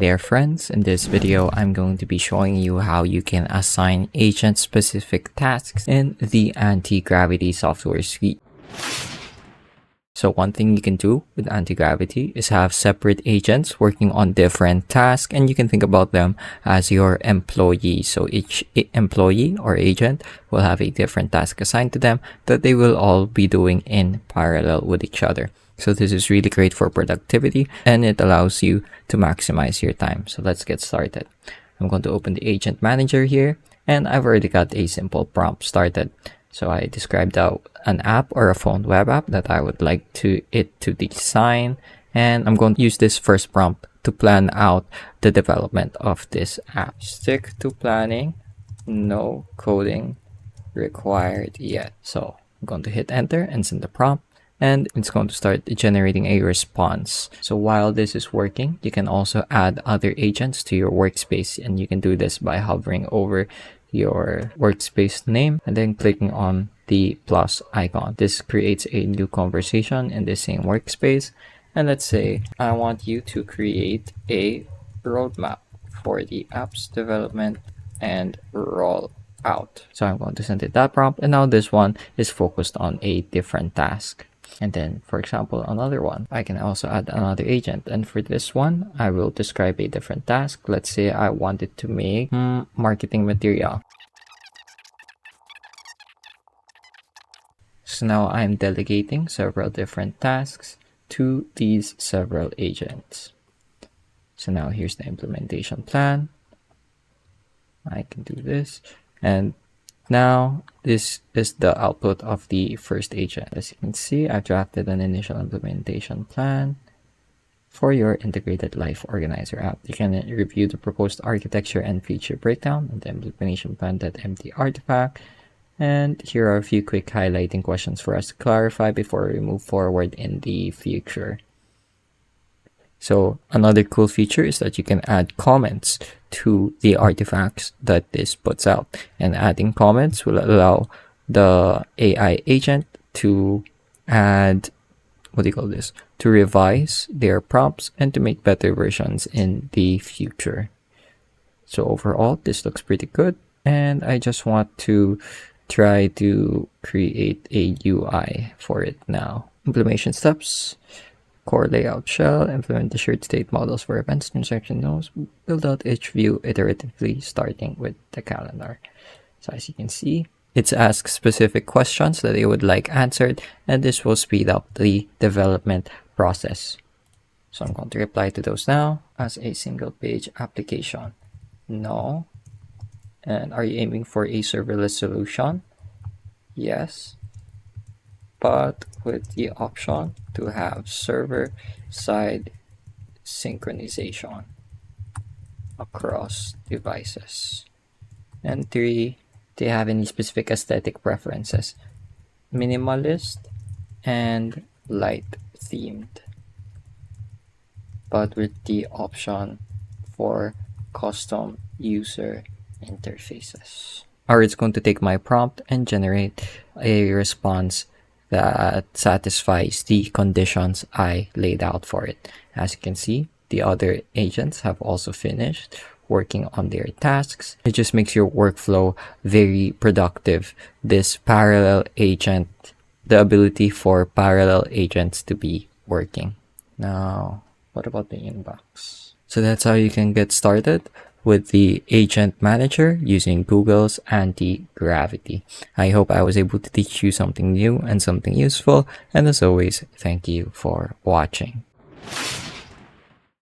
There friends, in this video I'm going to be showing you how you can assign agent specific tasks in the Antigravity software suite. So one thing you can do with Antigravity is have separate agents working on different tasks, and you can think about them as your employees. So each employee or agent will have a different task assigned to them that they will all be doing in parallel with each other. So this is really great for productivity and it allows you to maximize your time. So let's get started. I'm going to open the agent manager here, and I've already got a simple prompt started. So I described out an app or a phone web app that I would like it to design, and I'm going to use this first prompt to plan out the development of this app. Stick to planning, no coding required yet. So I'm going to hit enter and send the prompt, and it's going to start generating a response. So while this is working, you can also add other agents to your workspace, and you can do this by hovering over your workspace name and then clicking on the plus icon. This creates a new conversation in the same workspace, and let's say I want you to create a roadmap for the app's development and roll out. So I'm going to send it that prompt, and now this one is focused on a different task. And then, for example, another one, I can also add another agent. And for this one, I will describe a different task. Let's say I wanted to make marketing material. So now I'm delegating several different tasks to these several agents. So now here's the implementation plan. I can do this. And now this is the output of the first agent. As you can see, I drafted an initial implementation plan for your integrated life organizer app. You can review the proposed architecture and feature breakdown and the implementation plan.empty artifact. And here are a few quick highlighting questions for us to clarify before we move forward in the future. So another cool feature is that you can add comments to the artifacts that this puts out, and adding comments will allow the AI agent to add, to revise their prompts and to make better versions in the future. So overall, this looks pretty good, and I just want to try to create a UI for it now. Implementation steps. Core layout shell, implement the shared state models for events, transaction nodes, build out each view iteratively starting with the calendar. So as you can see, it's asked specific questions that they would like answered, and this will speed up the development process. So I'm going to reply to those now as a single page application. No. And are you aiming for a serverless solution? Yes, but with the option to have server-side synchronization across devices. And 3, do you have any specific aesthetic preferences? Minimalist and light themed, but with the option for custom user interfaces. Or it's going to take my prompt and generate a response that satisfies the conditions I laid out for it. As you can see, the other agents have also finished working on their tasks. It just makes your workflow very productive. This parallel agent, the ability for parallel agents to be working. Now, what about the inbox? So that's how you can get started with the agent manager using Google's Antigravity. I hope I was able to teach you something new and something useful, and as always, thank you for watching.